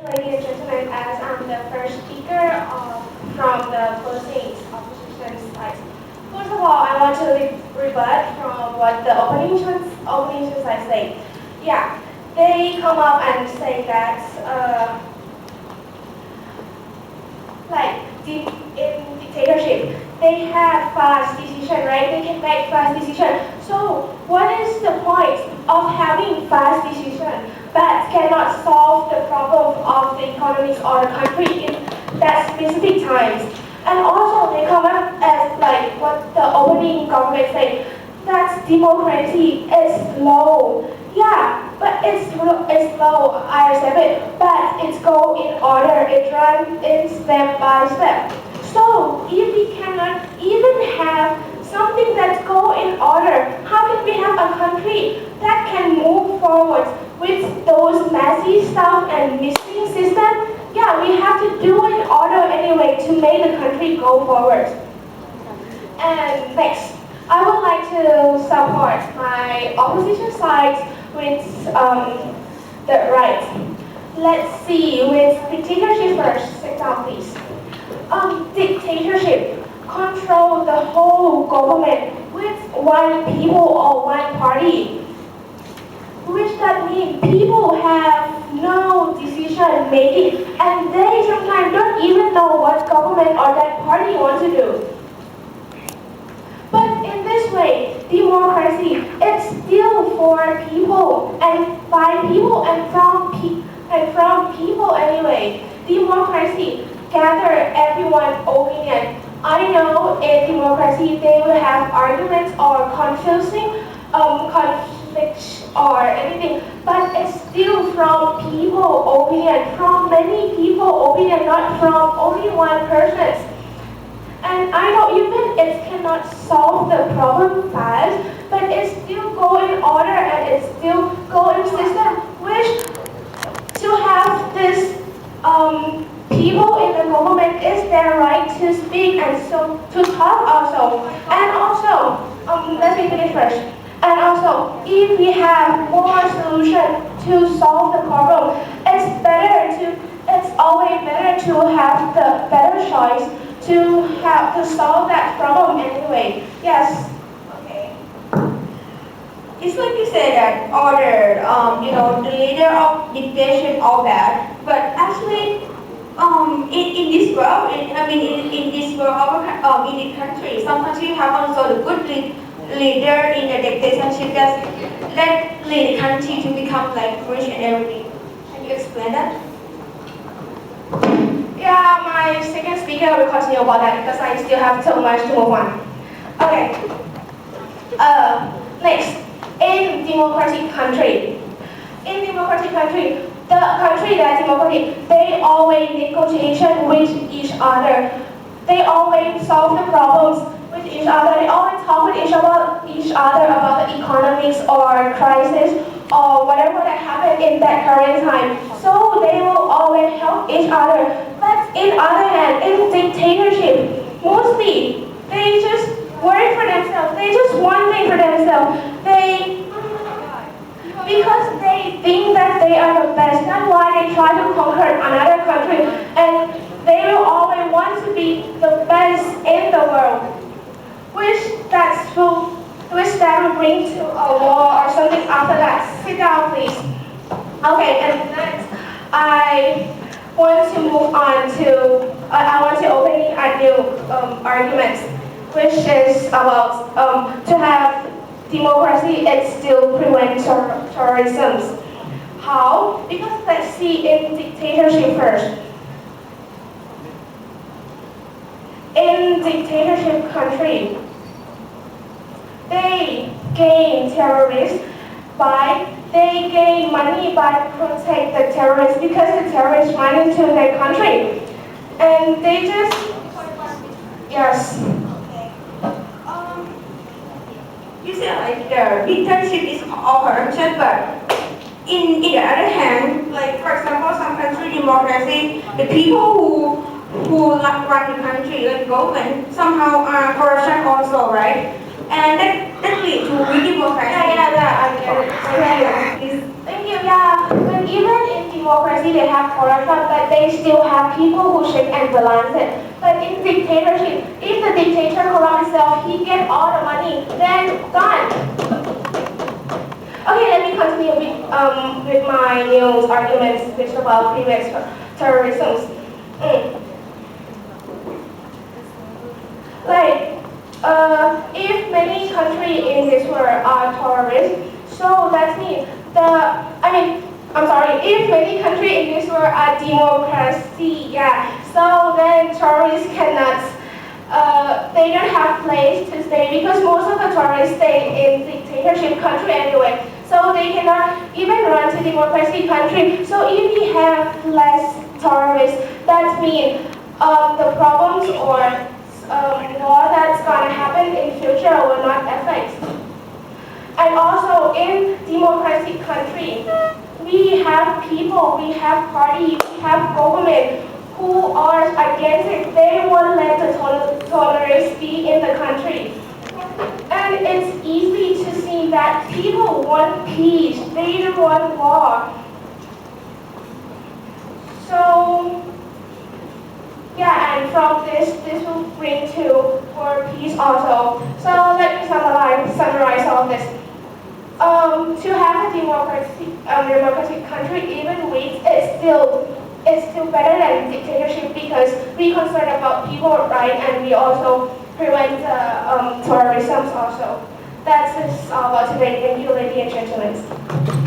Ladies and gentlemen, as I'm the first speaker from the closing opposition side. First of all, I want to rebut from what the opening side say. Yeah, they come up and say that in dictatorship, they have fast decision, right? They can make fast decision. So what is the point of having fast decision that cannot solve the problem of the economies or the country in that specific times? And also they come up as like what the opening government say, that democracy is low. Yeah, but it's low, I accept it, but it's go in order, it runs in step by step. So if we cannot even have something that go in order, how can we have a country that can move forward with those messy stuff and missing system? Yeah, we have to do in order anyway to make the country go forward. And next, I would like to support my opposition side with the right. Let's see with dictatorship first. Sit down, please. Dictatorship control the whole government with one people or one party, which that means people have no decision making and they sometimes don't even know what government or that party wants to do. But in this way, democracy is still for people and by people and from people anyway. Democracy gather everyone's opinion. I know in democracy they will have arguments or confusing conflicts or anything, but it's still from people opinion, from many people opinion, not from only one person. And I know even it cannot solve the problem fast, but it's still go in order and it's still go in system, which to have this people in the government is their right to speak and so to talk also. And also, let me finish first. And also, if we have more solution to solve the problem, it's always better to have the better choice to solve that problem anyway. Yes. Okay. It's like you said that order, the leader of dictation, all that. But actually, in this world, in this world, in this country, sometimes we have also the good leader in the dictatorship that let lead the country to become like rich and everything. Can you explain that? Yeah, my second speaker will continue about that because I still have so much to move on. Okay. Next, in democratic country. In democratic country, the country that's democratic, they always negotiation with each other. They always solve the problems with each other. They always talk with each other about the economics or crisis or whatever that happened in that current time. So they will always help each other. But in other hand, in dictatorship, mostly they just worry for themselves. They just want thing for themselves. Because they think that they are the best. That's why they try to conquer another country. And they will always want to be the best in the world. Which that will bring to a war or something after that. Sit down, please. Okay, and next, I want to move on to, I want to open a new argument, which is about to have democracy, it still prevents terrorism. How? Because let's see in dictatorship first. In dictatorship country, they gain they gain money by protect the terrorists because the terrorists run into their country. And they just, yes. You said like the dictatorship is all corruption, but in the other hand, like for example, some country democracy, the people who run the country, like government, somehow are corruption also, right? And that leads to weak democracy. I get it. Thank you. Thank you. Yeah, but even in democracy, they have corruption, but they still have people who check and balance it. But in dictatorship, if the dictator corrupts himself, he gets all the money, then gone. Okay, let me continue with my news arguments, which about previous terrorism. Like, if many countries in this world are terrorists, so that means if many countries in this world are democracy, yeah, so then terrorists cannot, they don't have place to stay because most of the terrorists stay in dictatorship country anyway. So they cannot even run to democracy country. So if we have less terrorists, that means the problems or war that's gonna happen in future will not affect. And also in democratic country, we have people, we have party, we have government who are against it. They won't let the tolerance be in the country. And it's easy to see that people want peace, they don't want war. So, yeah, and from this will bring to world peace also. So let me summarize all this. To have a democratic country, even weak, it's still better than dictatorship because we concern about people, right? And we also prevent terrorism also. That's all about today. Thank you, ladies and gentlemen.